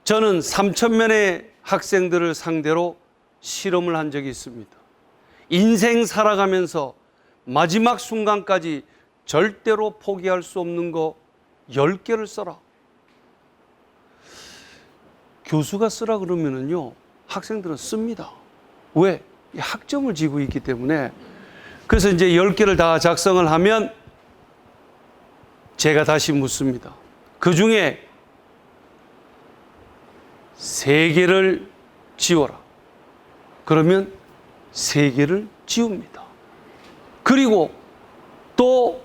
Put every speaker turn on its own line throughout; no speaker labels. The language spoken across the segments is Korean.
저는 3,000명의 학생들을 상대로 실험을 한 적이 있습니다. 인생 살아가면서 마지막 순간까지 절대로 포기할 수 없는 거 10개를 써라. 교수가 쓰라 그러면은요, 학생들은 씁니다. 왜? 학점을 지고 있기 때문에. 그래서 이제 10개를 다 작성을 하면 제가 다시 묻습니다. 그 중에 3개를 지워라. 그러면 3개를 지웁니다. 그리고 또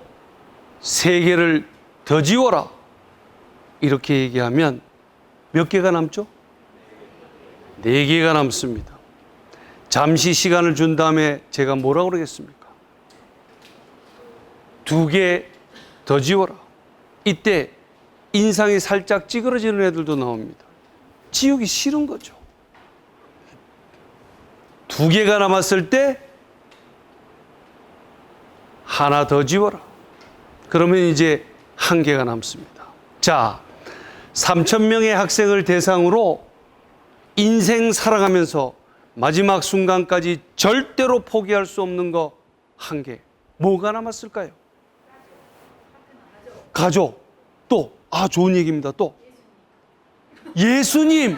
3개를 더 지워라. 이렇게 얘기하면 몇 개가 남죠? 4개가 남습니다. 잠시 시간을 준 다음에 제가 뭐라고 그러겠습니까? 2개 더 지워라. 이때 인상이 살짝 찌그러지는 애들도 나옵니다. 지우기 싫은 거죠. 2개가 남았을 때 하나 더 지워라. 그러면 이제 1개가 남습니다. 자, 3,000명의 학생을 대상으로 인생 살아가면서 마지막 순간까지 절대로 포기할 수 없는 거 1개. 뭐가 남았을까요? 가족. 또, 좋은 얘기입니다. 또. 예수님.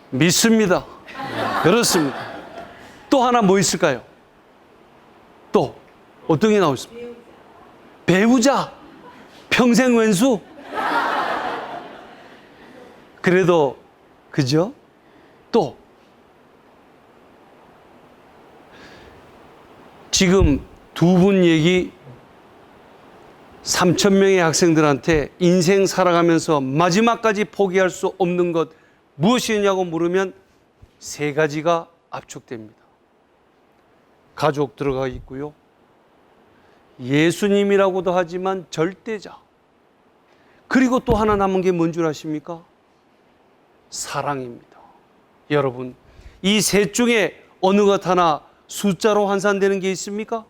믿습니다. 그렇습니다. 또 하나 뭐 있을까요? 또 어떤 게 나오겠습니까? 배우자. 평생 왼수. 그래도 그죠? 또 지금 2분 얘기 3,000명의 학생들한테 인생 살아가면서 마지막까지 포기할 수 없는 것 무엇이냐고 물으면 3가지가 압축됩니다. 가족 들어가 있고요. 예수님이라고도 하지만 절대자. 그리고 또 하나 남은 게 뭔 줄 아십니까? 사랑입니다. 여러분, 이 셋 중에 어느 것 하나 숫자로 환산되는 게 있습니까?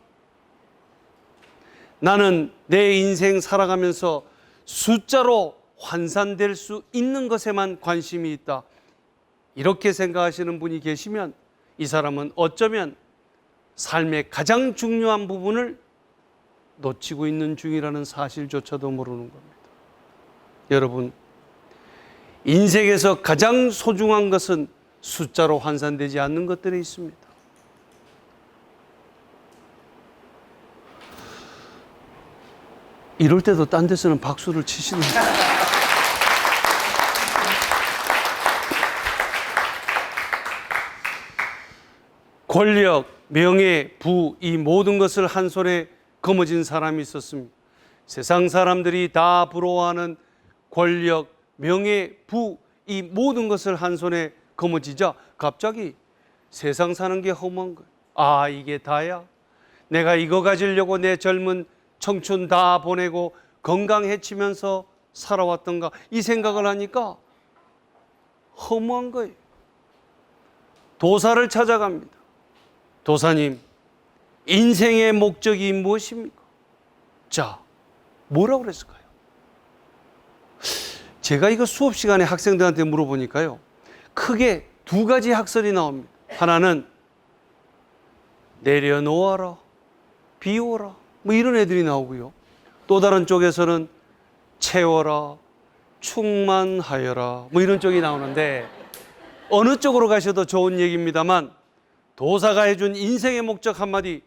나는 내 인생 살아가면서 숫자로 환산될 수 있는 것에만 관심이 있다. 이렇게 생각하시는 분이 계시면 이 사람은 어쩌면 삶의 가장 중요한 부분을 놓치고 있는 중이라는 사실조차도 모르는 겁니다. 여러분, 인생에서 가장 소중한 것은 숫자로 환산되지 않는 것들에 있습니다. 이럴 때도 딴 데서는 박수를 치시는 거예요. 권력, 명예, 부, 이 모든 것을 한 손에 거머쥔 사람이 있었습니다. 세상 사람들이 다 부러워하는 권력, 명예, 부, 이 모든 것을 한 손에 거머쥐자 갑자기 세상 사는 게 허무한 거예요. 이게 다야? 내가 이거 가지려고 내 젊은 청춘 다 보내고 건강해지면서 살아왔던가, 이 생각을 하니까 허무한 거예요. 도사를 찾아갑니다. 도사님, 인생의 목적이 무엇입니까? 자, 뭐라고 그랬을까요? 제가 이거 수업 시간에 학생들한테 물어보니까요, 크게 2가지 학설이 나옵니다. 하나는 내려놓아라, 비워라, 뭐 이런 애들이 나오고요. 또 다른 쪽에서는 채워라, 충만하여라, 뭐 이런 쪽이 나오는데, 어느 쪽으로 가셔도 좋은 얘기입니다만 도사가 해준 인생의 목적 한마디,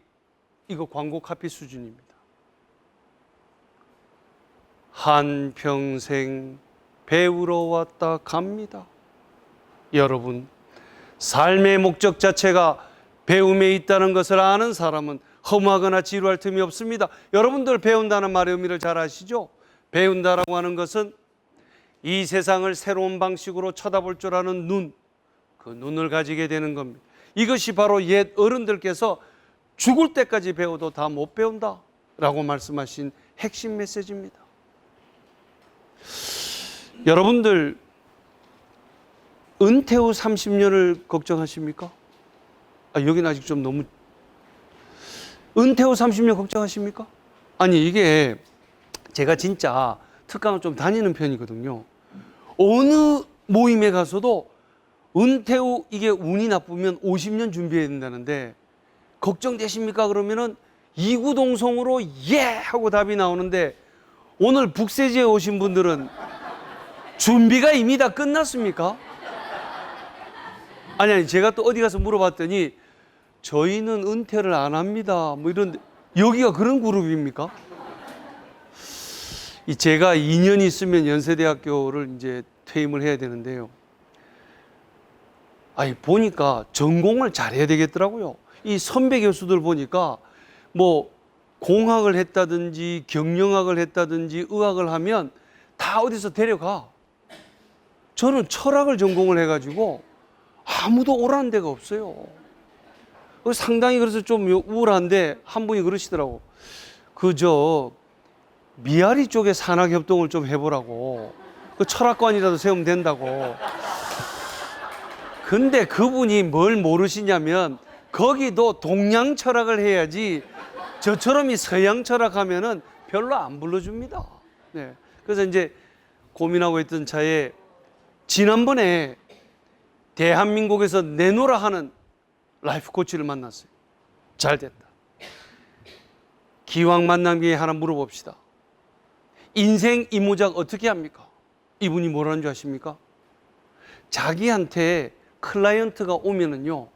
이거 광고 카피 수준입니다. 한평생 배우러 왔다 갑니다. 여러분, 삶의 목적 자체가 배움에 있다는 것을 아는 사람은 허무하거나 지루할 틈이 없습니다. 여러분들 배운다는 말의 의미를 잘 아시죠? 배운다라고 하는 것은 이 세상을 새로운 방식으로 쳐다볼 줄 아는 눈, 그 눈을 가지게 되는 겁니다. 이것이 바로 옛 어른들께서 죽을 때까지 배워도 다 못 배운다 라고 말씀하신 핵심 메시지입니다. 여러분들 은퇴 후 30년을 걱정하십니까? 여기는 아직 좀 너무, 은퇴 후 30년 걱정하십니까? 아니, 이게 제가 진짜 특강을 좀 다니는 편이거든요. 어느 모임에 가서도 은퇴 후 이게 운이 나쁘면 50년 준비해야 된다는데 걱정되십니까? 그러면은 이구동성으로 예! 하고 답이 나오는데 오늘 북세지에 오신 분들은 준비가 이미 다 끝났습니까? 아니, 제가 또 어디 가서 물어봤더니 저희는 은퇴를 안 합니다. 뭐 이런, 여기가 그런 그룹입니까? 제가 2년 있으면 연세대학교를 이제 퇴임을 해야 되는데요. 아니, 보니까 전공을 잘해야 되겠더라고요. 이 선배 교수들 보니까 뭐 공학을 했다든지 경영학을 했다든지 의학을 하면 다 어디서 데려가. 저는 철학을 전공을 해가지고 아무도 오라는 데가 없어요. 상당히 그래서 좀 우울한데 한 분이 그러시더라고. 그저 미아리 쪽에 산학협동을 좀 해보라고. 그 철학관이라도 세우면 된다고. 근데 그분이 뭘 모르시냐면 거기도 동양 철학을 해야지 저처럼 이 서양 철학하면은 별로 안 불러줍니다. 네. 그래서 이제 고민하고 있던 차에 지난번에 대한민국에서 내노라 하는 라이프 코치를 만났어요. 잘 됐다. 기왕 만난 김에 하나 물어봅시다. 인생 이모작 어떻게 합니까? 이분이 뭐라는 줄 아십니까? 자기한테 클라이언트가 오면은요,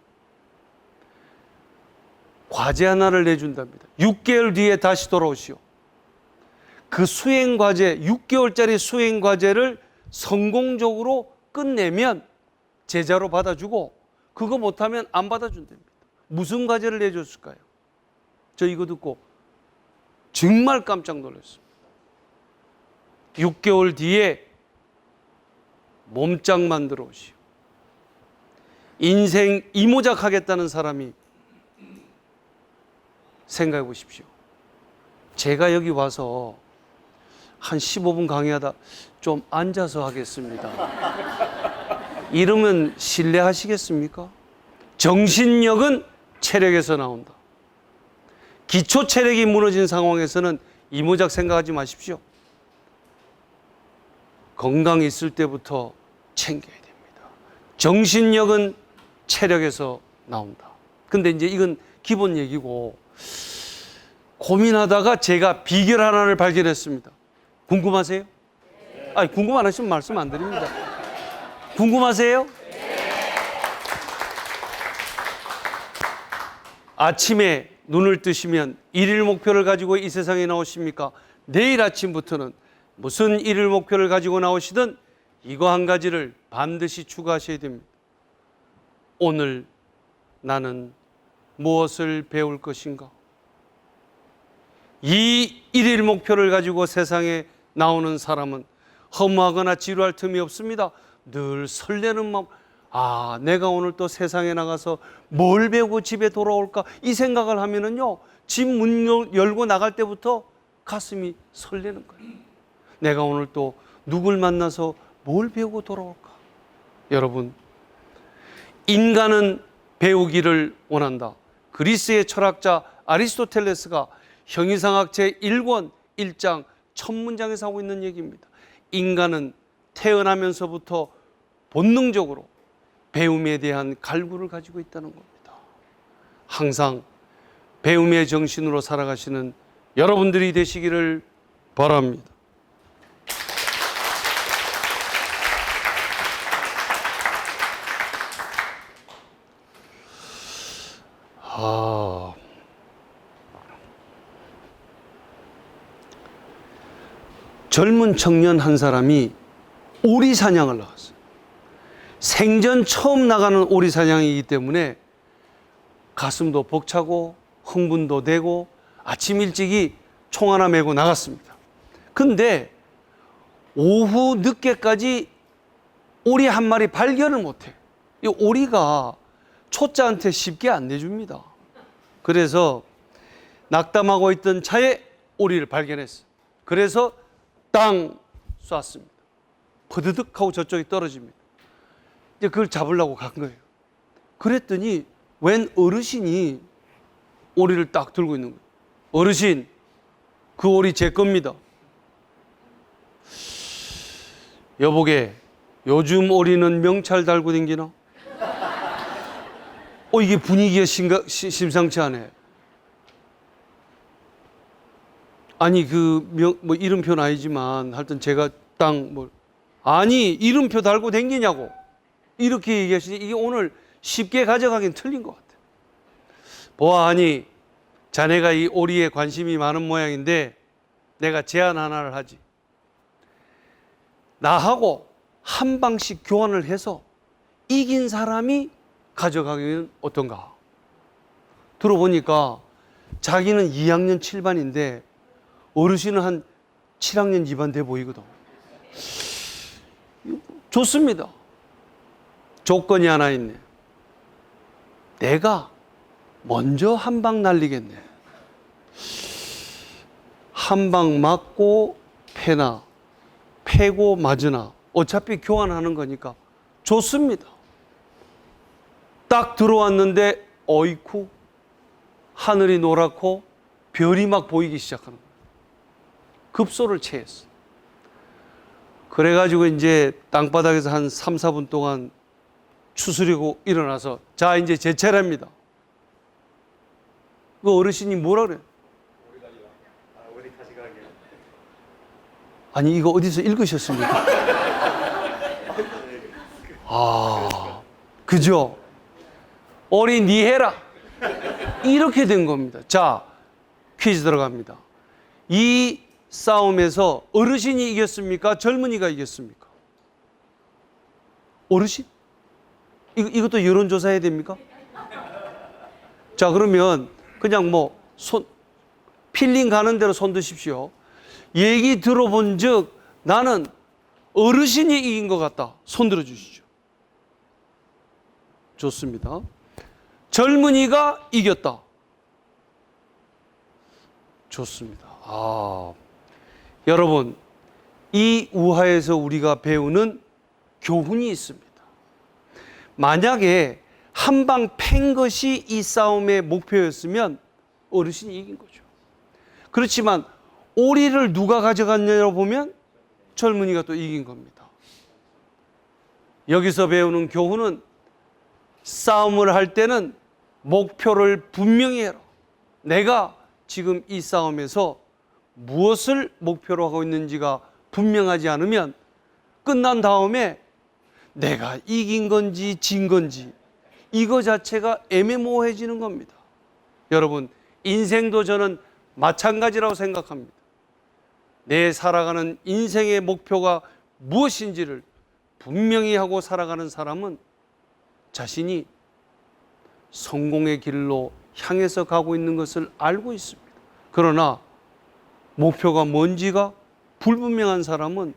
과제 하나를 내준답니다. 6개월 뒤에 다시 돌아오시오. 그 수행 과제, 6개월짜리 수행 과제를 성공적으로 끝내면 제자로 받아주고, 그거 못하면 안 받아준답니다. 무슨 과제를 내줬을까요? 저 이거 듣고 정말 깜짝 놀랐습니다. 6개월 뒤에 몸짱 만들어 오시오. 인생 이모작 하겠다는 사람이 생각해 보십시오. 제가 여기 와서 한 15분 강의하다 좀 앉아서 하겠습니다. 이러면 신뢰하시겠습니까? 정신력은 체력에서 나온다. 기초 체력이 무너진 상황에서는 이모작 생각하지 마십시오. 건강이 있을 때부터 챙겨야 됩니다. 정신력은 체력에서 나온다. 근데 이제 이건 기본 얘기고, 고민하다가 제가 비결 하나를 발견했습니다. 궁금하세요? 아니, 궁금 안 하시면 말씀 안 드립니다. 궁금하세요? 아침에 눈을 뜨시면 일일 목표를 가지고 이 세상에 나오십니까? 내일 아침부터는 무슨 일일 목표를 가지고 나오시든 이거 한 가지를 반드시 추가하셔야 됩니다. 오늘 나는 무엇을 배울 것인가? 이 일일 목표를 가지고 세상에 나오는 사람은 허무하거나 지루할 틈이 없습니다. 늘 설레는 마음, 아, 내가 오늘 또 세상에 나가서 뭘 배우고 집에 돌아올까? 이 생각을 하면은요, 집 문 열고 나갈 때부터 가슴이 설레는 거예요. 내가 오늘 또 누굴 만나서 뭘 배우고 돌아올까? 여러분, 인간은 배우기를 원한다. 그리스의 철학자 아리스토텔레스가 형이상학 제1권 1장 첫 문장에서 하고 있는 얘기입니다. 인간은 태어나면서부터 본능적으로 배움에 대한 갈구를 가지고 있다는 겁니다. 항상 배움의 정신으로 살아가시는 여러분들이 되시기를 바랍니다. 젊은 청년 한 사람이 오리 사냥을 나갔어요. 생전 처음 나가는 오리 사냥이기 때문에 가슴도 벅차고 흥분도 되고 아침 일찍이 총 하나 메고 나갔습니다. 근데 오후 늦게까지 오리 한 마리 발견을 못해. 이 오리가 초짜한테 쉽게 안 내줍니다. 그래서 낙담하고 있던 차에 오리를 발견했어요. 그래서 땅 쐈습니다. 퍼드득 하고 저쪽에 떨어집니다. 이제 그걸 잡으려고 간 거예요. 그랬더니 웬 어르신이 오리를 딱 들고 있는 거예요. 어르신, 그 오리 제 겁니다. 여보게, 요즘 오리는 명찰 달고 댕기나? 이게 분위기가 심상치 않네. 아니, 뭐 이름표는 아니지만 하여튼 제가 아니, 이름표 달고 댕기냐고. 이렇게 얘기하시니 이게 오늘 쉽게 가져가긴 틀린 것 같아요. 보아하니 자네가 이 오리에 관심이 많은 모양인데 내가 제안 하나를 하지. 나하고 한 방씩 교환을 해서 이긴 사람이 가져가기는 어떤가? 들어보니까 자기는 2학년 7반인데 어르신은 한 7학년 2반 돼 보이거든. 좋습니다. 조건이 하나 있네. 내가 먼저 한 방 날리겠네. 한 방 맞고 패고 맞으나 어차피 교환하는 거니까 좋습니다. 딱 들어왔는데 어이쿠, 하늘이 노랗고 별이 막 보이기 시작하는 거예요. 급소를 취했어. 그래가지고 이제 땅바닥에서 한 3, 4분 동안 추스리고 일어나서 자, 이제 제 차례입니다. 그 어르신이 뭐라 그래? 아니, 이거 어디서 읽으셨습니까? 그죠? 오리 니 해라. 이렇게 된 겁니다. 자, 퀴즈 들어갑니다. 이 싸움에서 어르신이 이겼습니까? 젊은이가 이겼습니까? 어르신? 이것도 여론조사해야 됩니까? 자, 그러면 그냥 필링 가는 대로 손 드십시오. 얘기 들어본 적 나는 어르신이 이긴 것 같다. 손 들어주시죠. 좋습니다. 젊은이가 이겼다. 좋습니다. 여러분, 이 우화에서 우리가 배우는 교훈이 있습니다. 만약에 한 방 팬 것이 이 싸움의 목표였으면 어르신이 이긴 거죠. 그렇지만 오리를 누가 가져갔냐고 보면 젊은이가 또 이긴 겁니다. 여기서 배우는 교훈은 싸움을 할 때는 목표를 분명히 해라. 내가 지금 이 싸움에서 무엇을 목표로 하고 있는지가 분명하지 않으면 끝난 다음에 내가 이긴 건지 진 건지 이거 자체가 애매모호해지는 겁니다. 여러분, 인생도 저는 마찬가지라고 생각합니다. 내 살아가는 인생의 목표가 무엇인지를 분명히 하고 살아가는 사람은 자신이 성공의 길로 향해서 가고 있는 것을 알고 있습니다. 그러나 목표가 뭔지가 불분명한 사람은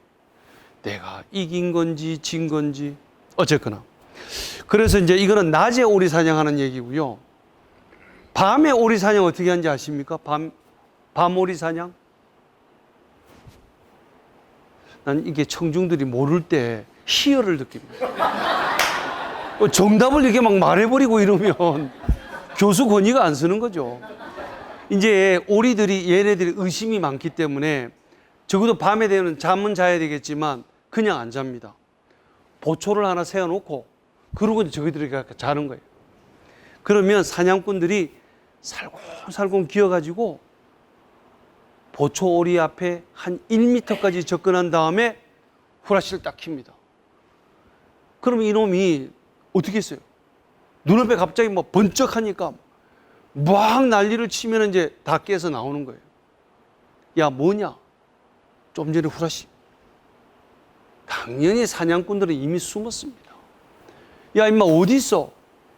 내가 이긴 건지 진 건지 어쨌거나. 그래서 이제 이거는 낮에 오리 사냥하는 얘기고요. 밤에 오리 사냥 어떻게 하는지 아십니까? 밤 오리 사냥? 난 이게 청중들이 모를 때 희열을 느낍니다. 정답을 이렇게 막 말해버리고 이러면 교수 권위가 안 쓰는 거죠. 이제 오리들이 얘네들이 의심이 많기 때문에 적어도 밤에 되면 잠은 자야 되겠지만 그냥 안 잡니다. 보초를 하나 세워놓고 그러고 이제 저희들이 자는 거예요. 그러면 사냥꾼들이 살공살공 기어가지고 보초 오리 앞에 한 1m까지 접근한 다음에 후라시를 딱 킵니다. 그러면 이놈이 어떻게 했어요? 눈앞에 갑자기 번쩍하니까 막 난리를 치면 이제 다 깨서 나오는 거예요. 야, 뭐냐? 좀 전에 후라시. 당연히 사냥꾼들은 이미 숨었습니다. 야, 임마 어디 있어?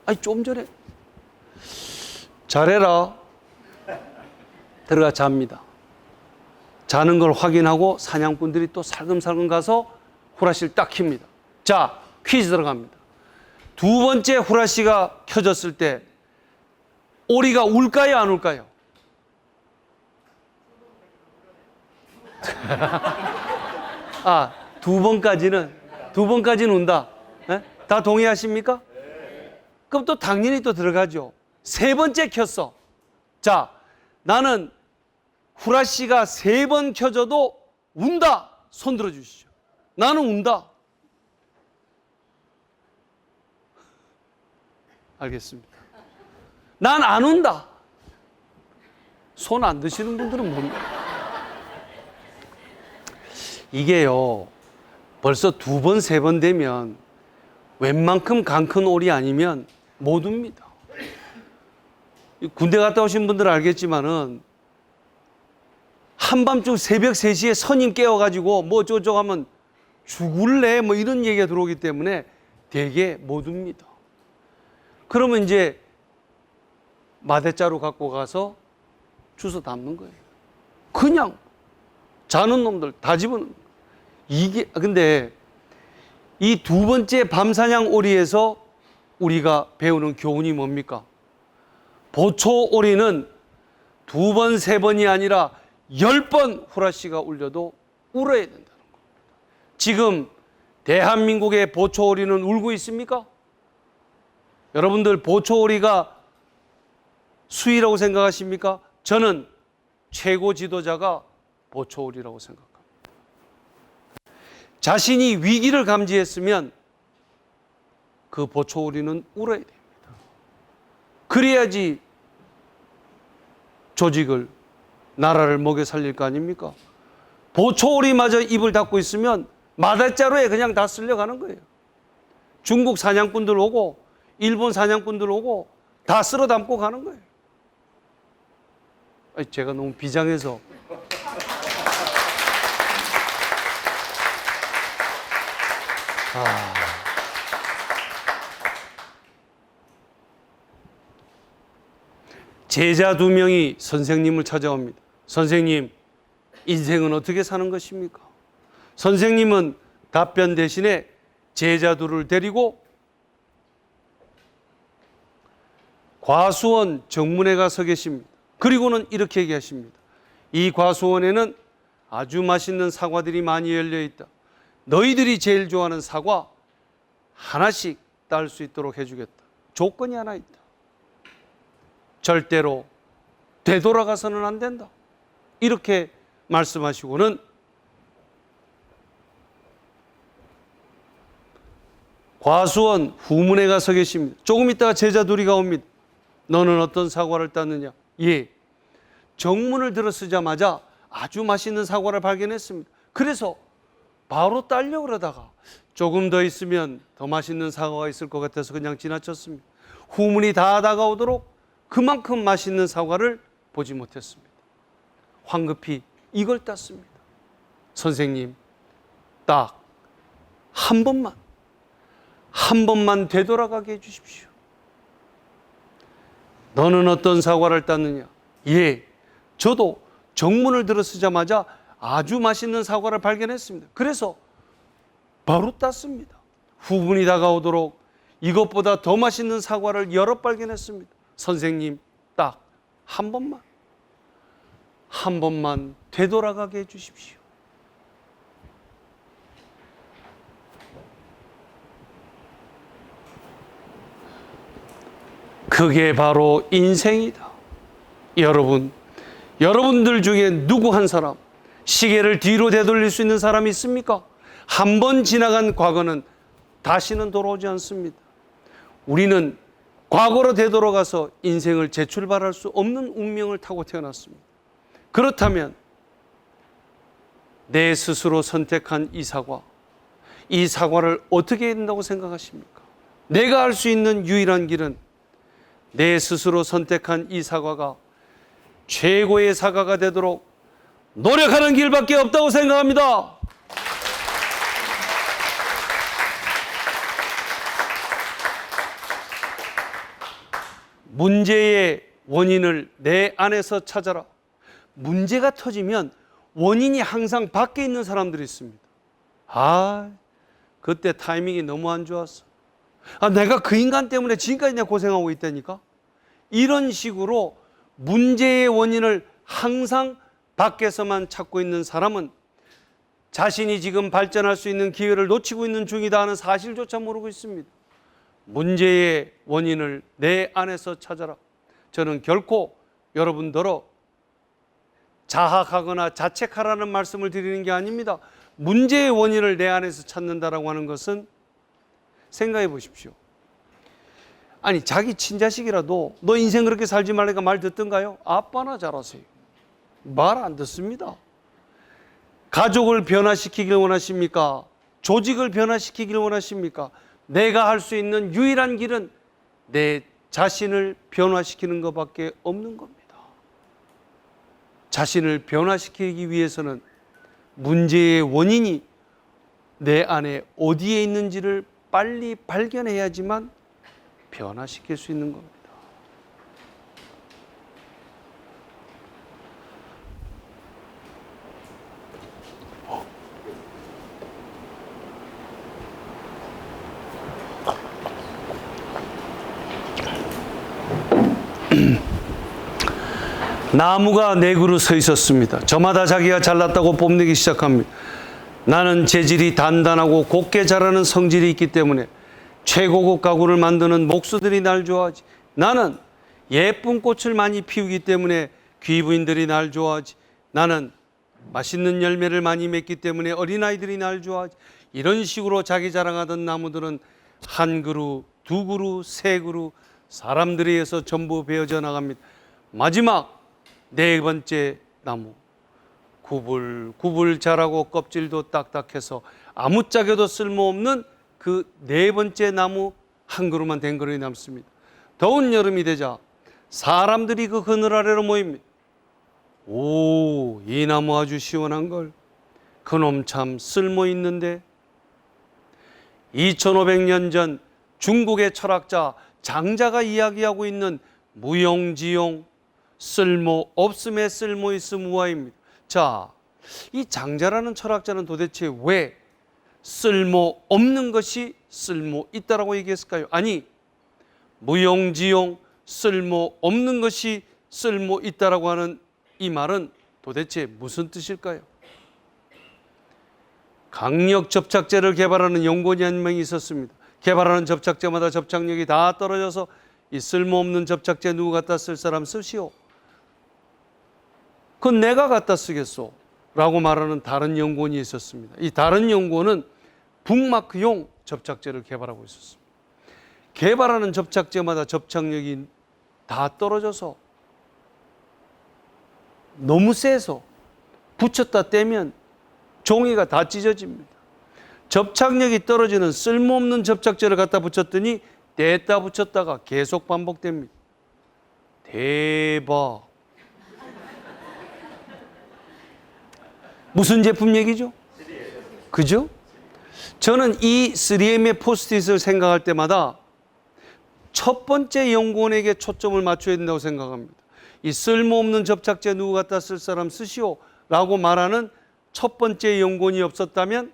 아니, 좀 전에. 잘해라. 들어가 잡니다. 자는 걸 확인하고 사냥꾼들이 또 살금살금 가서 후라시를 딱 킵니다. 자, 퀴즈 들어갑니다. 두 번째 후라시가 켜졌을 때 오리가 울까요, 안 울까요? 두 번까지는 운다. 네? 다 동의하십니까? 그럼 또 당연히 또 들어가죠. 세 번째 켰어. 자, 나는 후라시가 3번 켜져도 운다. 손 들어 주시죠. 나는 운다. 알겠습니다. 난 안 운다. 손 안 드시는 분들은 뭡니까? 이게요, 벌써 2번, 3번 되면 웬만큼 강 큰 오리 아니면 못 웁니다. 군대 갔다 오신 분들은 알겠지만은 한밤중 새벽 3시에 선임 깨워가지고 뭐 어쩌고저쩌고 하면 죽을래? 뭐 이런 얘기가 들어오기 때문에 되게 못 웁니다. 그러면 이제 마대자루 갖고 가서 주워 담는 거예요. 그냥 자는 놈들 다 집어넣는 거예요. 이게, 근데 이 2번째 밤사냥 오리에서 우리가 배우는 교훈이 뭡니까? 보초 오리는 2번, 3번이 아니라 10번 후라시가 울려도 울어야 된다는 겁니다. 지금 대한민국의 보초 오리는 울고 있습니까? 여러분들 보초 오리가 수위라고 생각하십니까? 저는 최고 지도자가 보초 오리라고 생각합니다. 자신이 위기를 감지했으면 그 보초 오리는 울어야 됩니다. 그래야지 조직을, 나라를 먹여 살릴 거 아닙니까? 보초 오리마저 입을 닫고 있으면 마대자루에 그냥 다 쓸려가는 거예요. 중국 사냥꾼들 오고 일본 사냥꾼들 오고 다 쓸어 담고 가는 거예요. 제가 너무 비장해서. 제자 2명이 선생님을 찾아옵니다. 선생님, 인생은 어떻게 사는 것입니까? 선생님은 답변 대신에 제자들을 데리고 과수원 정문에 가서 계십니다. 그리고는 이렇게 얘기하십니다. 이 과수원에는 아주 맛있는 사과들이 많이 열려 있다. 너희들이 제일 좋아하는 사과 하나씩 딸 수 있도록 해주겠다. 조건이 하나 있다. 절대로 되돌아가서는 안 된다. 이렇게 말씀하시고는 과수원 후문에 가서 계십니다. 조금 있다가 제자 둘이가 옵니다. 너는 어떤 사과를 땄느냐? 예, 정문을 들어서자마자 아주 맛있는 사과를 발견했습니다. 그래서 바로 따려고 그러다가 조금 더 있으면 더 맛있는 사과가 있을 것 같아서 그냥 지나쳤습니다. 후문이 다 다가오도록 그만큼 맛있는 사과를 보지 못했습니다. 황급히 이걸 땄습니다. 선생님, 딱 한 번만 되돌아가게 해주십시오. 너는 어떤 사과를 땄느냐? 예, 저도 정문을 들어서자마자 아주 맛있는 사과를 발견했습니다. 그래서 바로 땄습니다. 후분이 다가오도록 이것보다 더 맛있는 사과를 여러 발견했습니다. 선생님, 딱 한 번만 되돌아가게 해주십시오. 그게 바로 인생이다. 여러분들 중에 누구 한 사람 시계를 뒤로 되돌릴 수 있는 사람이 있습니까? 한 번 지나간 과거는 다시는 돌아오지 않습니다. 우리는 과거로 되돌아가서 인생을 재출발할 수 없는 운명을 타고 태어났습니다. 그렇다면 내 스스로 선택한 이 사과를 어떻게 해야 된다고 생각하십니까? 내가 할 수 있는 유일한 길은 내 스스로 선택한 이 사과가 최고의 사과가 되도록 노력하는 길밖에 없다고 생각합니다. 문제의 원인을 내 안에서 찾아라. 문제가 터지면 원인이 항상 밖에 있는 사람들이 있습니다. 그때 타이밍이 너무 안 좋았어. 내가 그 인간 때문에 지금까지 내가 고생하고 있다니까. 이런 식으로 문제의 원인을 항상 밖에서만 찾고 있는 사람은 자신이 지금 발전할 수 있는 기회를 놓치고 있는 중이다 하는 사실조차 모르고 있습니다. 문제의 원인을 내 안에서 찾아라. 저는 결코 여러분더러 자학하거나 자책하라는 말씀을 드리는 게 아닙니다. 문제의 원인을 내 안에서 찾는다라고 하는 것은 생각해 보십시오. 아니, 자기 친자식이라도 너 인생 그렇게 살지 말라니까 말 듣던가요? 아빠나 잘하세요. 말 안 듣습니다. 가족을 변화시키길 원하십니까? 조직을 변화시키길 원하십니까? 내가 할 수 있는 유일한 길은 내 자신을 변화시키는 것밖에 없는 겁니다. 자신을 변화시키기 위해서는 문제의 원인이 내 안에 어디에 있는지를 빨리 발견해야지만 변화시킬 수 있는 겁니다. 나무가 네 그루 서 있었습니다. 저마다 자기가 잘났다고 뽐내기 시작합니다. 나는 재질이 단단하고 곱게 자라는 성질이 있기 때문에 최고급 가구를 만드는 목수들이 날 좋아하지. 나는 예쁜 꽃을 많이 피우기 때문에 귀부인들이 날 좋아하지. 나는 맛있는 열매를 많이 맺기 때문에 어린아이들이 날 좋아하지. 이런 식으로 자기 자랑하던 나무들은 한 그루, 두 그루, 세 그루 사람들에 의해서 전부 베어져 나갑니다. 마지막 네 번째 나무, 구불구불 자라고 껍질도 딱딱해서 아무짝에도 쓸모없는 그 네 번째 나무 한 그루만 된 그루이 남습니다. 더운 여름이 되자 사람들이 그 그늘 아래로 모입니다. 오, 이 나무 아주 시원한 걸. 그놈 참 쓸모 있는데. 2500년 전 중국의 철학자 장자가 이야기하고 있는 무용지용, 쓸모 없음에 쓸모 있음 우화입니다. 자, 이 장자라는 철학자는 도대체 왜 쓸모 없는 것이 쓸모 있다라고 얘기했을까요? 아니, 무용지용, 쓸모 없는 것이 쓸모 있다라고 하는 이 말은 도대체 무슨 뜻일까요? 강력 접착제를 개발하는 연구원이 한 명이 있었습니다. 개발하는 접착제마다 접착력이 다 떨어져서 이 쓸모없는 접착제 누구 갖다 쓸 사람 쓰시오. 그건 내가 갖다 쓰겠소 라고 말하는 다른 연구원이 있었습니다. 이 다른 연구원은 북마크용 접착제를 개발하고 있었습니다. 개발하는 접착제마다 접착력이 다 떨어져서 너무 세서 붙였다 떼면 종이가 다 찢어집니다. 접착력이 떨어지는 쓸모없는 접착제를 갖다 붙였더니 뗐다 붙였다가 계속 반복됩니다. 대박. 무슨 제품 얘기죠? 그죠? 저는 이 3M의 포스트잇을 생각할 때마다 첫 번째 연구원에게 초점을 맞춰야 된다고 생각합니다. 이 쓸모없는 접착제 누구 갖다 쓸 사람 쓰시오 라고 말하는 첫 번째 연구원이 없었다면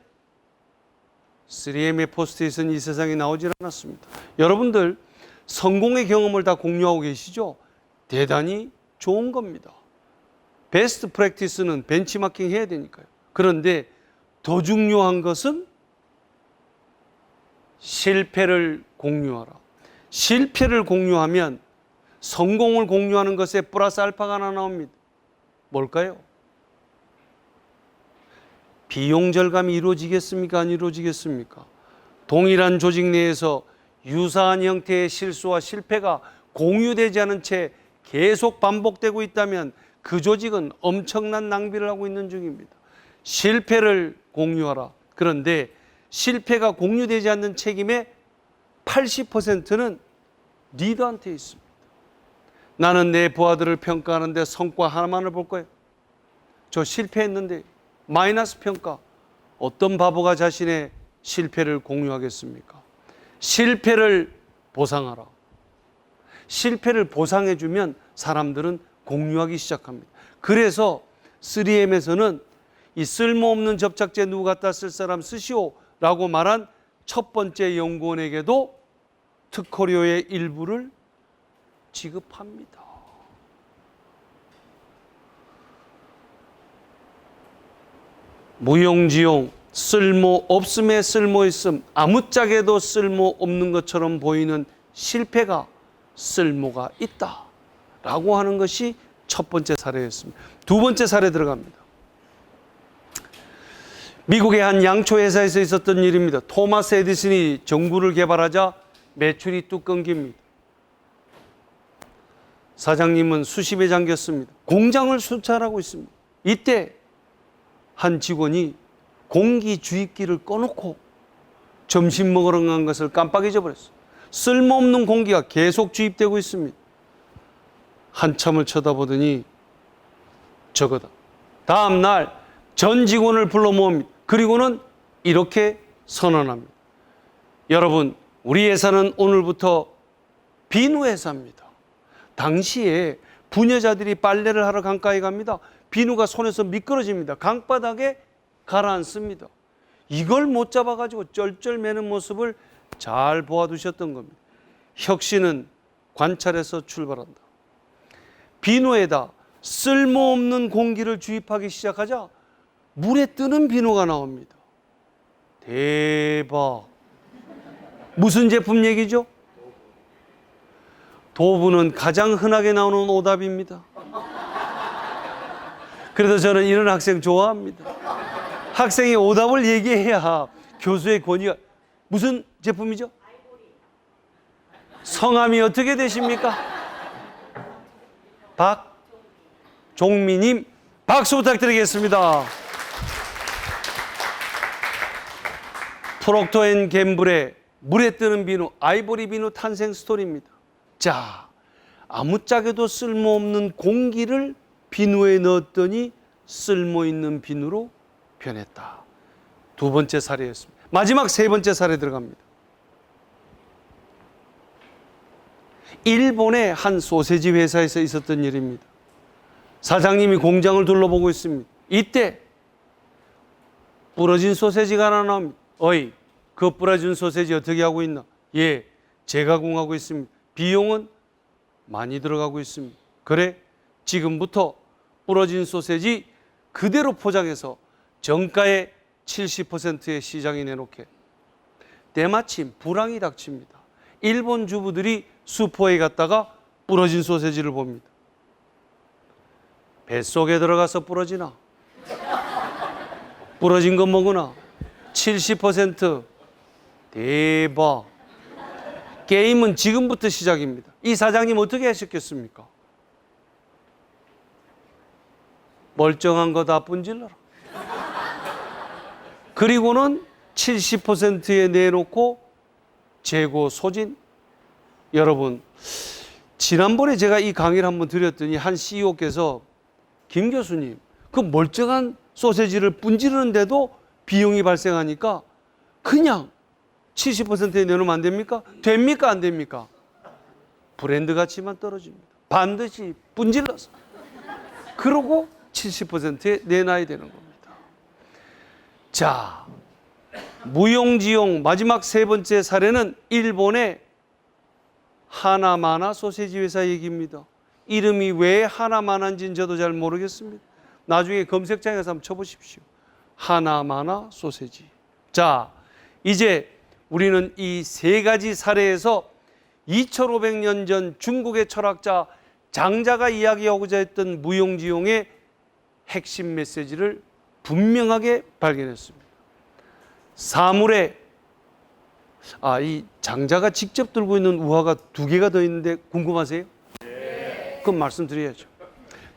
3M의 포스트잇은 이 세상에 나오질 않았습니다. 여러분들 성공의 경험을 다 공유하고 계시죠? 대단히 좋은 겁니다. 베스트 프랙티스는 벤치마킹 해야 되니까요. 그런데 더 중요한 것은 실패를 공유하라. 실패를 공유하면 성공을 공유하는 것에 플러스 알파가 하나 나옵니다. 뭘까요? 비용 절감이 이루어지겠습니까? 안 이루어지겠습니까? 동일한 조직 내에서 유사한 형태의 실수와 실패가 공유되지 않은 채 계속 반복되고 있다면 그 조직은 엄청난 낭비를 하고 있는 중입니다. 실패를 공유하라. 그런데 실패가 공유되지 않는 책임의 80%는 리더한테 있습니다. 나는 내 부하들을 평가하는데 성과 하나만을 볼 거예요. 저 실패했는데 마이너스 평가. 어떤 바보가 자신의 실패를 공유하겠습니까? 실패를 보상하라. 실패를 보상해주면 사람들은 공유하기 시작합니다. 그래서 3M에서는 이 쓸모없는 접착제 누구 갖다 쓸 사람 쓰시오 라고 말한 첫 번째 연구원에게도 특허료의 일부를 지급합니다. 무용지용, 쓸모 없음에 쓸모 있음, 아무짝에도 쓸모 없는 것처럼 보이는 실패가 쓸모가 있다 라고 하는 것이 첫 번째 사례였습니다. 두 번째 사례 들어갑니다. 미국의 한 양초 회사에서 있었던 일입니다. 토마스 에디슨이 전구를 개발하자 매출이 뚝 끊깁니다. 사장님은 수십에 잠겼습니다. 공장을 순찰하고 있습니다. 이때 한 직원이 공기 주입기를 꺼놓고 점심 먹으러 간 것을 깜빡 잊어버렸어요. 쓸모없는 공기가 계속 주입되고 있습니다. 한참을 쳐다보더니 저거다. 다음 날 전 직원을 불러 모읍니다. 그리고는 이렇게 선언합니다. 여러분, 우리 회사는 오늘부터 비누 회사입니다. 당시에 부녀자들이 빨래를 하러 강가에 갑니다. 비누가 손에서 미끄러집니다. 강바닥에 가라앉습니다. 이걸 못 잡아가지고 쩔쩔매는 모습을 잘 보아두셨던 겁니다. 혁신은 관찰에서 출발한다. 비누에다 쓸모없는 공기를 주입하기 시작하자 물에 뜨는 비누가 나옵니다. 대박. 무슨 제품 얘기죠? 도브는 가장 흔하게 나오는 오답입니다. 그래서 저는 이런 학생 좋아합니다. 학생이 오답을 얘기해야 교수의 권위가. 무슨 제품이죠? 성함이 어떻게 되십니까? 박종미님, 박수 부탁드리겠습니다. 프록터 앤 갬블의 물에 뜨는 비누, 아이보리 비누 탄생 스토리입니다. 자, 아무짝에도 쓸모없는 공기를 비누에 넣었더니 쓸모있는 비누로 변했다. 두 번째 사례였습니다. 마지막 세 번째 사례 들어갑니다. 일본의 한 소세지 회사에서 있었던 일입니다. 사장님이 공장을 둘러보고 있습니다. 이때 부러진 소세지가 하나 나옵니다. 어이, 그 부러진 소세지 어떻게 하고 있나? 예, 재가공하고 있습니다. 비용은 많이 들어가고 있습니다. 그래, 지금부터 부러진 소세지 그대로 포장해서 정가의 70%의 시장에 내놓게. 때마침 불황이 닥칩니다. 일본 주부들이 슈퍼에 갔다가 부러진 소세지를 봅니다. 뱃속에 들어가서 부러지나? 부러진 거 먹으나? 70%. 대박. 게임은 지금부터 시작입니다. 이 사장님 어떻게 하셨겠습니까? 멀쩡한 거 다 분질러라. 그리고는 70%에 내놓고 재고 소진. 여러분, 지난번에 제가 이 강의를 한번 드렸더니 한 CEO께서 김 교수님, 그 멀쩡한 소세지를 분지르는데도 비용이 발생하니까 그냥 70%에 내놓으면 안 됩니까? 됩니까? 안 됩니까? 브랜드 가치만 떨어집니다. 반드시 분질러서. 그러고 70%에 내놔야 되는 겁니다. 자, 무용지용 마지막 세 번째 사례는 일본의 하나마나 소세지 회사 얘기입니다. 이름이 왜 하나마나인지는 저도 잘 모르겠습니다. 나중에 검색창에서 한번 쳐보십시오. 하나마나 소세지. 자, 이제 우리는 이 세 가지 사례에서 2500년 전 중국의 철학자 장자가 이야기하고자 했던 무용지용의 핵심 메시지를 분명하게 발견했습니다. 사물에 이 장자가 직접 들고 있는 우화가 두 개가 더 있는데 궁금하세요? 네. 그럼 말씀드려야죠.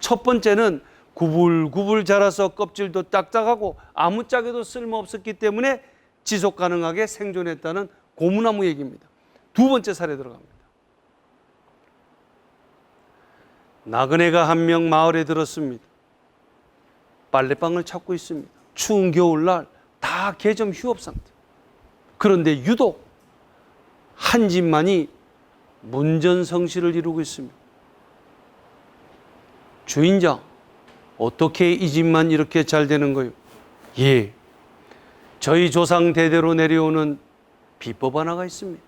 첫 번째는 구불구불 자라서 껍질도 딱딱하고 아무짝에도 쓸모없었기 때문에 지속 가능하게 생존했다는 고무나무 얘기입니다. 두 번째 사례 들어갑니다. 나그네가 한 명 마을에 들었습니다. 빨래방을 찾고 있습니다. 추운 겨울날 다 개점 휴업 상태. 그런데 유독 한 집만이 문전성시를 이루고 있습니다. 주인장, 어떻게 이 집만 이렇게 잘 되는 거예요? 예, 저희 조상 대대로 내려오는 비법 하나가 있습니다.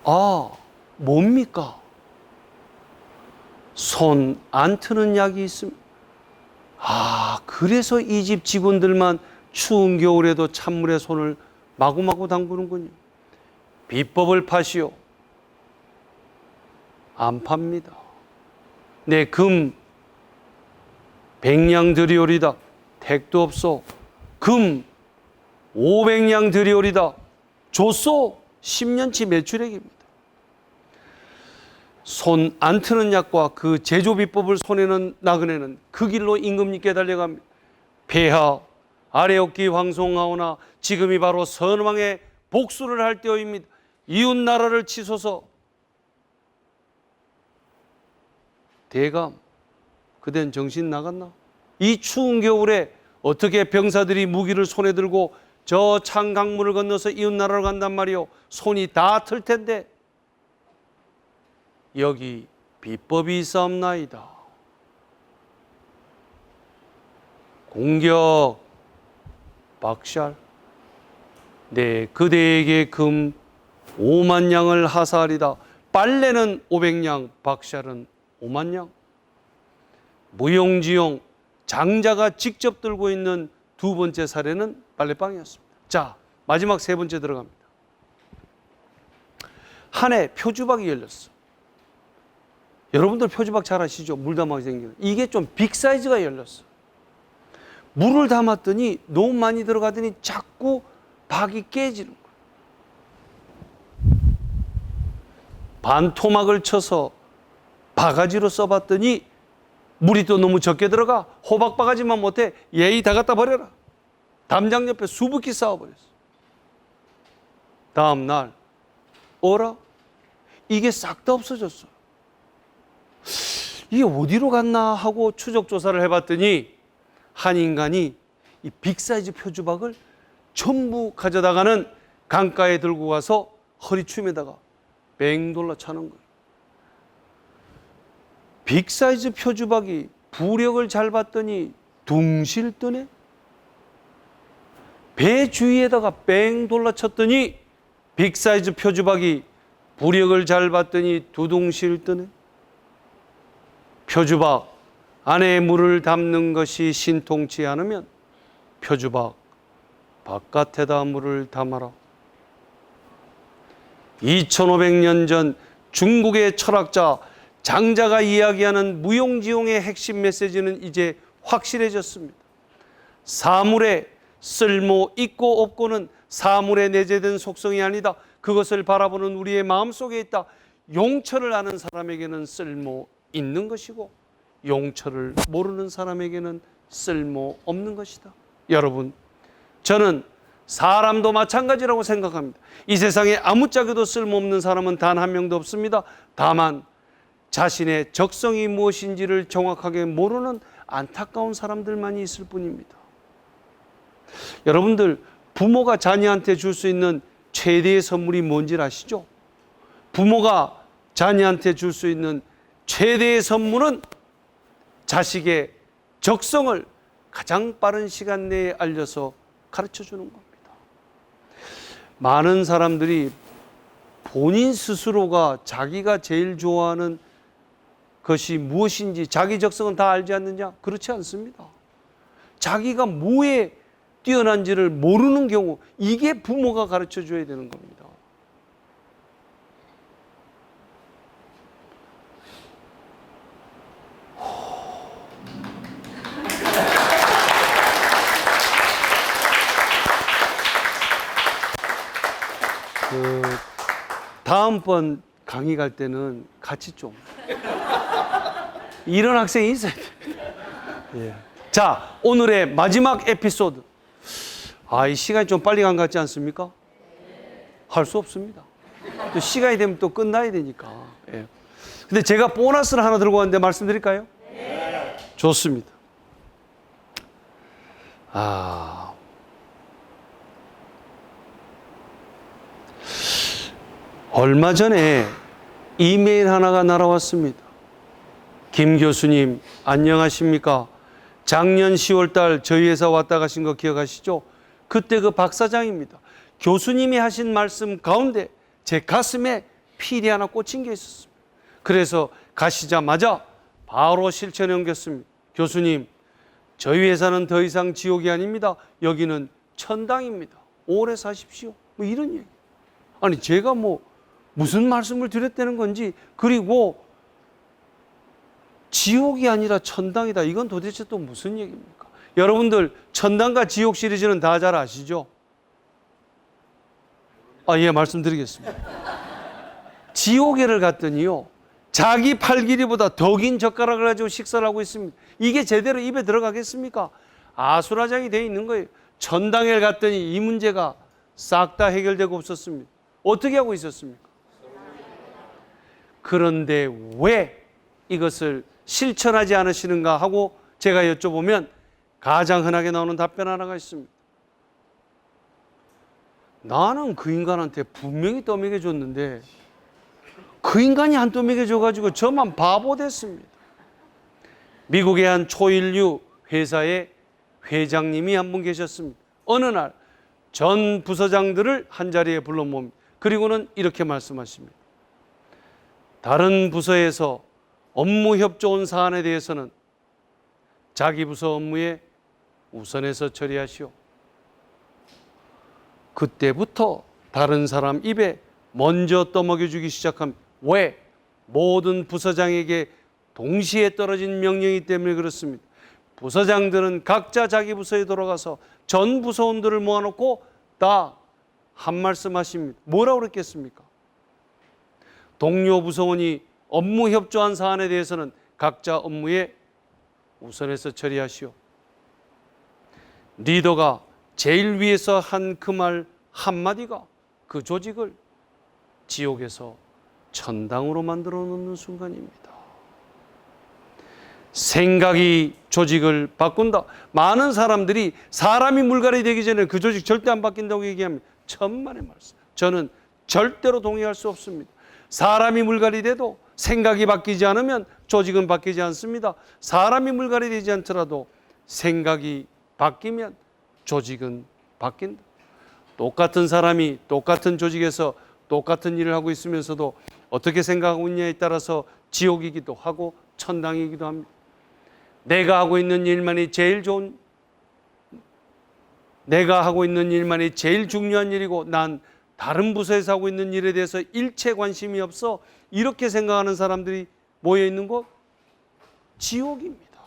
아, 뭡니까? 손 안 트는 약이 있습니다. 아, 그래서 이 집 직원들만 추운 겨울에도 찬물에 손을 마구마구 담그는군요. 비법을 파시오. 안 팝니다. 내 금 100냥 드리오리다. 택도 없소. 금 500냥 드리오리다. 줬소. 10년치 매출액입니다. 손 안 트는 약과 그 제조 비법을 손에는 나그네는 그 길로 임금님께 달려갑니다. 폐하 아래 없기 황송하오나 지금이 바로 선왕의 복수를 할 때입니다. 이웃 나라를 치소서. 대감, 그댄 정신 나갔나? 이 추운 겨울에 어떻게 병사들이 무기를 손에 들고 저 찬 강물을 건너서 이웃 나라로 간단 말이오. 손이 다 틀 텐데. 여기 비법이 있사옵나이다. 공격 박샬. 네, 그대에게 금 5만 냥을 하사하리다. 빨래는 500냥, 박샬은 5만 냥. 무용지용 장자가 직접 들고 있는 두 번째 사례는 빨래방이었습니다. 자, 마지막 세 번째 들어갑니다. 한 해 표주박이 열렸어. 여러분들 표주박 잘 아시죠? 물 담아서 생기는. 이게 좀 빅 사이즈가 열렸어. 물을 담았더니 너무 많이 들어가더니 자꾸 박이 깨지는 거예요. 반토막을 쳐서 바가지로 써봤더니 물이 또 너무 적게 들어가. 호박 바가지만 못해. 예의 다 갖다 버려라. 담장 옆에 수북히 쌓아버렸어. 다음 날 어라? 이게 싹 다 없어졌어. 이게 어디로 갔나 하고 추적 조사를 해봤더니 한 인간이 이 빅사이즈 표주박을 전부 가져다가는 강가에 들고 가서 허리춤에다가 뺑 돌라 차는 거예요. 빅사이즈 표주박이 부력을 잘 받더니 둥실 뜨네. 배 주위에다가 뺑 돌라 쳤더니 빅사이즈 표주박이 부력을 잘 받더니 두둥실 뜨네. 표주박 안에 물을 담는 것이 신통치 않으면 표주박 바깥에다 물을 담아라. 2500년 전 중국의 철학자 장자가 이야기하는 무용지용의 핵심 메시지는 이제 확실해졌습니다. 사물에 쓸모 있고 없고는 사물에 내재된 속성이 아니다. 그것을 바라보는 우리의 마음속에 있다. 용처를 아는 사람에게는 쓸모 있는 것이고 용처를 모르는 사람에게는 쓸모 없는 것이다. 여러분, 저는 사람도 마찬가지라고 생각합니다. 이 세상에 아무짝에도 쓸모없는 사람은 단 한 명도 없습니다. 다만 자신의 적성이 무엇인지를 정확하게 모르는 안타까운 사람들만이 있을 뿐입니다. 여러분들, 부모가 자녀한테 줄 수 있는 최대의 선물이 뭔지 아시죠? 부모가 자녀한테 줄 수 있는 최대의 선물은 자식의 적성을 가장 빠른 시간 내에 알려서 가르쳐 주는 겁니다. 많은 사람들이 본인 스스로가 자기가 제일 좋아하는 것이 무엇인지 자기 적성은 다 알지 않느냐? 그렇지 않습니다. 자기가 뭐에 뛰어난지를 모르는 경우, 이게 부모가 가르쳐 줘야 되는 겁니다. 다음번 강의 갈 때는 같이 좀 이런 학생이 있어야 됩니다. 예. 자, 오늘의 마지막 에피소드. 이 시간이 좀 빨리 간 것 같지 않습니까? 할 수 없습니다. 또 시간이 되면 또 끝나야 되니까. 예. 근데 제가 보너스를 하나 들고 왔는데 말씀드릴까요? 네. 좋습니다. 얼마 전에 이메일 하나가 날아왔습니다. 김 교수님, 안녕하십니까? 작년 10월 달 저희 회사 왔다 가신 거 기억하시죠? 그때 그 박사장입니다. 교수님이 하신 말씀 가운데 제 가슴에 필이 하나 꽂힌 게 있었습니다. 그래서 가시자마자 바로 실천에 옮겼습니다. 교수님, 저희 회사는 더 이상 지옥이 아닙니다. 여기는 천당입니다. 오래 사십시오. 뭐 이런 얘기. 아니, 제가 무슨 말씀을 드렸다는 건지, 그리고 지옥이 아니라 천당이다. 이건 도대체 또 무슨 얘기입니까? 여러분들 천당과 지옥 시리즈는 다 잘 아시죠? 예, 말씀드리겠습니다. 지옥에를 갔더니요, 자기 팔 길이보다 더 긴 젓가락을 가지고 식사를 하고 있습니다. 이게 제대로 입에 들어가겠습니까? 아수라장이 되어 있는 거예요. 천당에 갔더니 이 문제가 싹 다 해결되고 없었습니다. 어떻게 하고 있었습니까? 그런데 왜 이것을 실천하지 않으시는가 하고 제가 여쭤보면 가장 흔하게 나오는 답변 하나가 있습니다. 나는 그 인간한테 분명히 떠먹여 줬는데 그 인간이 안 떠먹여 줘가지고 저만 바보 됐습니다. 미국의 한 초일류 회사의 회장님이 한 분 계셨습니다. 어느 날 전 부서장들을 한자리에 불러 모읍니다. 그리고는 이렇게 말씀하십니다. 다른 부서에서 업무 협조 온 사안에 대해서는 자기 부서 업무에 우선해서 처리하시오. 그때부터 다른 사람 입에 먼저 떠먹여주기 시작합니다. 왜? 모든 부서장에게 동시에 떨어진 명령이기 때문에 그렇습니다. 부서장들은 각자 자기 부서에 돌아가서 전 부서원들을 모아놓고 다 한 말씀 하십니다. 뭐라고 그랬겠습니까? 동료 부서원이 업무 협조한 사안에 대해서는 각자 업무에 우선해서 처리하시오. 리더가 제일 위에서 한 그 말 한마디가 그 조직을 지옥에서 천당으로 만들어 놓는 순간입니다. 생각이 조직을 바꾼다. 많은 사람들이 사람이 물갈이 되기 전에 그 조직 절대 안 바뀐다고 얘기합니다. 천만의 말씀. 저는 절대로 동의할 수 없습니다. 사람이 물갈이 돼도 생각이 바뀌지 않으면 조직은 바뀌지 않습니다. 사람이 물갈이 되지 않더라도 생각이 바뀌면 조직은 바뀐다. 똑같은 사람이 똑같은 조직에서 똑같은 일을 하고 있으면서도 어떻게 생각하고 있냐에 따라서 지옥이기도 하고 천당이기도 합니다. 내가 하고 있는 일만이 제일 좋은, 내가 하고 있는 일만이 제일 중요한 일이고 난 다른 부서에서 하고 있는 일에 대해서 일체 관심이 없어, 이렇게 생각하는 사람들이 모여 있는 곳 지옥입니다.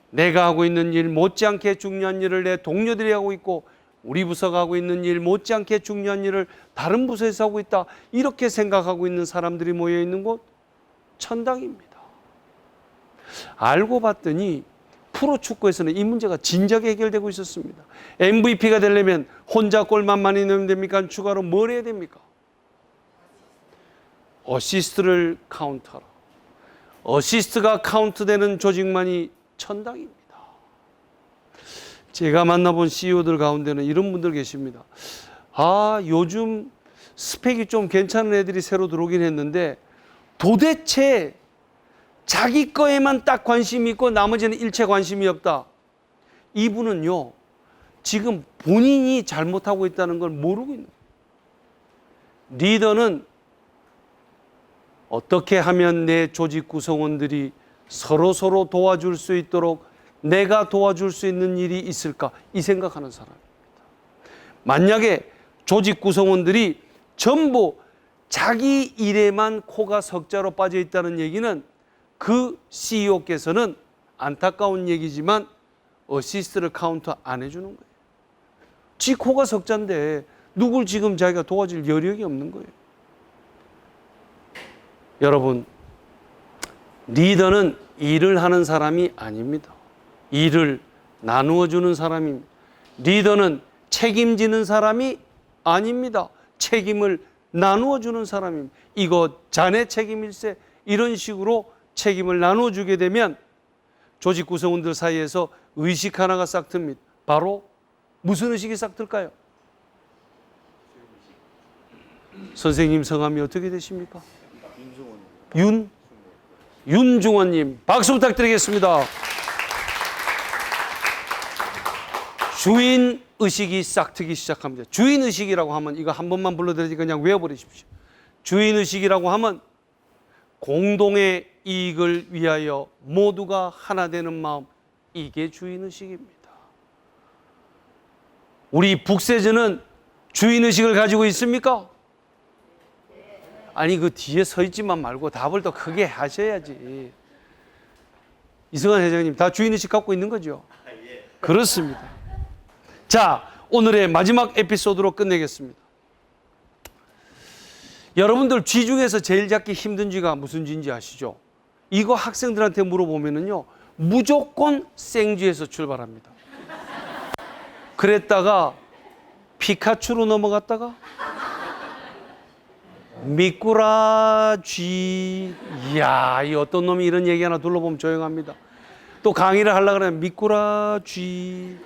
내가 하고 있는 일 못지않게 중요한 일을 내 동료들이 하고 있고 우리 부서가 하고 있는 일 못지않게 중요한 일을 다른 부서에서 하고 있다, 이렇게 생각하고 있는 사람들이 모여 있는 곳 천당입니다. 알고 봤더니 프로축구에서는 이 문제가 진작에 해결되고 있었습니다. MVP가 되려면 혼자 골만 많이 넣으면 됩니까? 추가로 뭘 해야 됩니까? 어시스트를 카운트하라. 어시스트가 카운트되는 조직만이 천당입니다. 제가 만나본 CEO들 가운데는 이런 분들 계십니다. 요즘 스펙이 좀 괜찮은 애들이 새로 들어오긴 했는데 도대체 자기 거에만 딱 관심이 있고 나머지는 일체 관심이 없다. 이분은요, 지금 본인이 잘못하고 있다는 걸 모르고 있는 거예요. 리더는 어떻게 하면 내 조직 구성원들이 서로 도와줄 수 있도록 내가 도와줄 수 있는 일이 있을까, 이 생각하는 사람입니다. 만약에 조직 구성원들이 전부 자기 일에만 코가 석자로 빠져 있다는 얘기는 그 CEO께서는 안타까운 얘기지만 어시스트를 카운트 안 해주는 거예요. 지 코가 석자인데 누굴 지금 자기가 도와줄 여력이 없는 거예요. 여러분, 리더는 일을 하는 사람이 아닙니다. 일을 나누어 주는 사람입니다. 리더는 책임지는 사람이 아닙니다. 책임을 나누어 주는 사람입니다. 이거 자네 책임일세, 이런 식으로 책임을 나누어 주게 되면 조직 구성원들 사이에서 의식 하나가 싹 듭니다. 바로 무슨 의식이 싹 들까요? 선생님 성함이 어떻게 되십니까? 윤중원님, 박수 부탁드리겠습니다. 주인 의식이 싹 트기 시작합니다. 주인 의식이라고 하면 이거 한 번만 불러드리지 그냥 외워버리십시오. 주인 의식이라고 하면 공동의 이익을 위하여 모두가 하나 되는 마음, 이게 주인 의식입니다. 우리 북새전은 주인 의식을 가지고 있습니까? 아니, 그 뒤에 서 있지만 말고 답을 더 크게 하셔야지. 이승환 회장님 다 주인의식 갖고 있는 거죠? 그렇습니다. 자, 오늘의 마지막 에피소드로 끝내겠습니다. 여러분들 쥐 중에서 제일 잡기 힘든 쥐가 무슨 쥐인지 아시죠? 이거 학생들한테 물어보면은요, 무조건 생쥐에서 출발합니다. 그랬다가 피카츄로 넘어갔다가 미꾸라쥐. 이야, 이 어떤 놈이 이런 얘기 하나 둘러보면 조용합니다. 또 강의를 하려고 그러면 미꾸라쥐.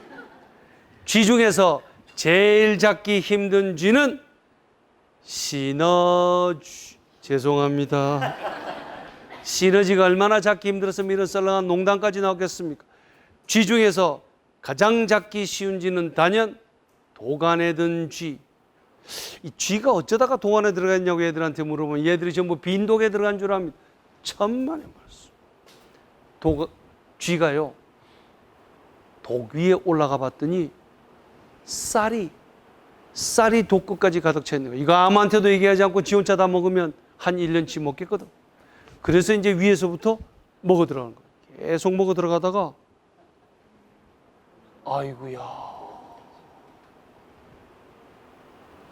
쥐 중에서 제일 잡기 힘든 쥐는 시너쥐. 죄송합니다. 시너지가 얼마나 잡기 힘들었으면 이런 썰렁한 농담까지 나오겠습니까? 쥐 중에서 가장 잡기 쉬운 쥐는 단연 도간에 든 쥐. 이 쥐가 어쩌다가 도간에 들어갔냐고 애들한테 물어보면 얘들이 전부 빈독에 들어간 줄 압니다. 천만의 말씀. 쥐가요, 독 위에 올라가 봤더니 쌀이 독끝까지 가득 차 있는 거예요. 이거 아무한테도 얘기하지 않고 지 혼자 다 먹으면 한 1년치 먹겠거든. 그래서 이제 위에서부터 먹어 들어가는 거예요. 계속 먹어 들어가다가 아이고야,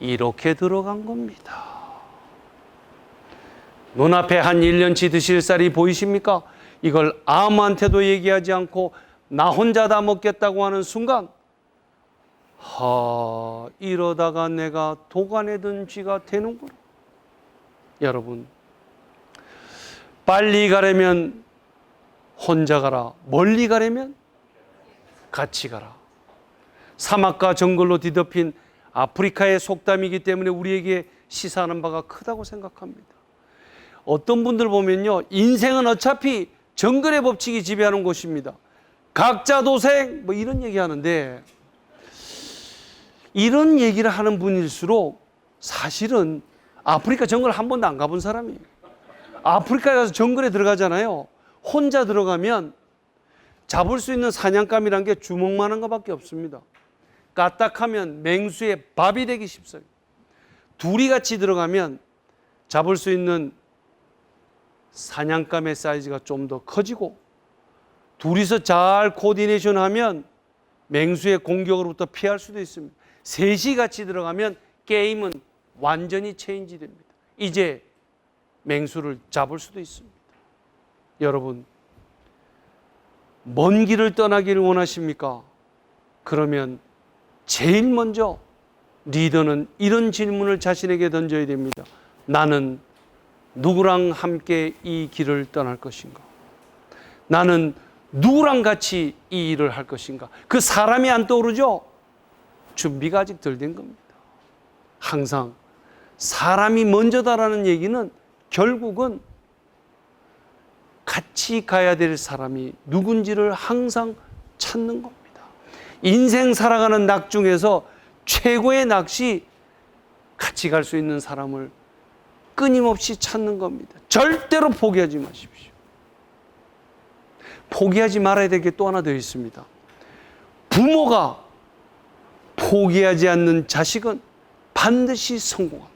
이렇게 들어간 겁니다. 눈앞에 한 1년치 드실 쌀이 보이십니까? 이걸 아무한테도 얘기하지 않고 나 혼자 다 먹겠다고 하는 순간, 이러다가 내가 도간에 든 쥐가 되는구나. 여러분, 빨리 가려면 혼자 가라, 멀리 가려면 같이 가라. 사막과 정글로 뒤덮인 아프리카의 속담이기 때문에 우리에게 시사하는 바가 크다고 생각합니다. 어떤 분들 보면요, 인생은 어차피 정글의 법칙이 지배하는 곳입니다. 각자 도생 뭐 이런 얘기 하는데, 이런 얘기를 하는 분일수록 사실은 아프리카 정글 한 번도 안 가본 사람이에요. 아프리카에 가서 정글에 들어가잖아요. 혼자 들어가면 잡을 수 있는 사냥감이란 게 주먹만한 것밖에 없습니다. 까딱하면 맹수의 밥이 되기 쉽어요. 둘이 같이 들어가면 잡을 수 있는 사냥감의 사이즈가 좀 더 커지고, 둘이서 잘 코디네이션하면 맹수의 공격으로부터 피할 수도 있습니다. 셋이 같이 들어가면 게임은 완전히 체인지 됩니다. 이제 맹수를 잡을 수도 있습니다. 여러분, 먼 길을 떠나기를 원하십니까? 그러면 제일 먼저 리더는 이런 질문을 자신에게 던져야 됩니다. 나는 누구랑 함께 이 길을 떠날 것인가? 나는 누구랑 같이 이 일을 할 것인가? 그 사람이 안 떠오르죠? 준비가 아직 덜 된 겁니다. 항상 사람이 먼저다라는 얘기는 결국은 같이 가야 될 사람이 누군지를 항상 찾는 겁니다. 인생 살아가는 낙 중에서 최고의 낙이 같이 갈 수 있는 사람을 끊임없이 찾는 겁니다. 절대로 포기하지 마십시오. 포기하지 말아야 될 게 또 하나 더 있습니다. 부모가 포기하지 않는 자식은 반드시 성공한다.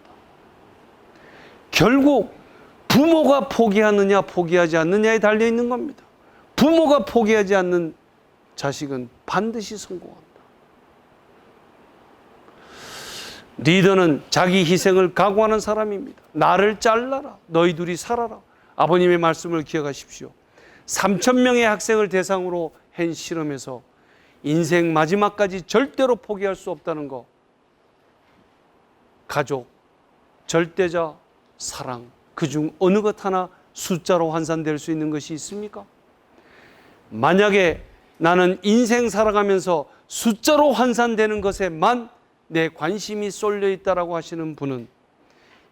결국 부모가 포기하느냐 포기하지 않느냐에 달려 있는 겁니다. 부모가 포기하지 않는 자식은 반드시 성공한다. 리더는 자기 희생을 각오하는 사람입니다. 나를 잘라라, 너희 둘이 살아라. 아버님의 말씀을 기억하십시오. 3,000명의 학생을 대상으로 한 실험에서 인생 마지막까지 절대로 포기할 수 없다는 것, 가족, 절대자, 사랑, 그중 어느 것 하나 숫자로 환산될 수 있는 것이 있습니까? 만약에 나는 인생 살아가면서 숫자로 환산되는 것에만 내 관심이 쏠려 있다라고 하시는 분은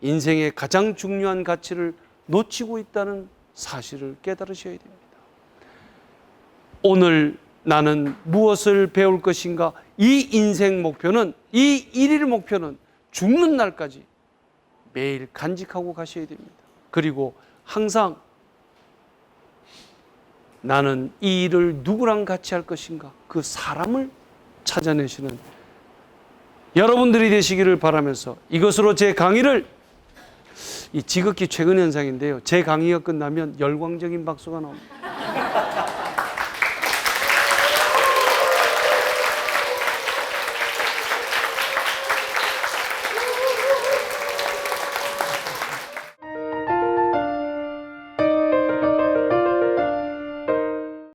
인생의 가장 중요한 가치를 놓치고 있다는 사실을 깨달으셔야 됩니다. 오늘 나는 무엇을 배울 것인가? 이 인생 목표는, 이 일일 목표는 죽는 날까지 매일 간직하고 가셔야 됩니다. 그리고 항상 나는 이 일을 누구랑 같이 할 것인가? 그 사람을 찾아내시는 여러분들이 되시기를 바라면서, 이것으로 제 강의를, 이 지극히 최근 현상인데요, 제 강의가 끝나면 열광적인 박수가 나옵니다.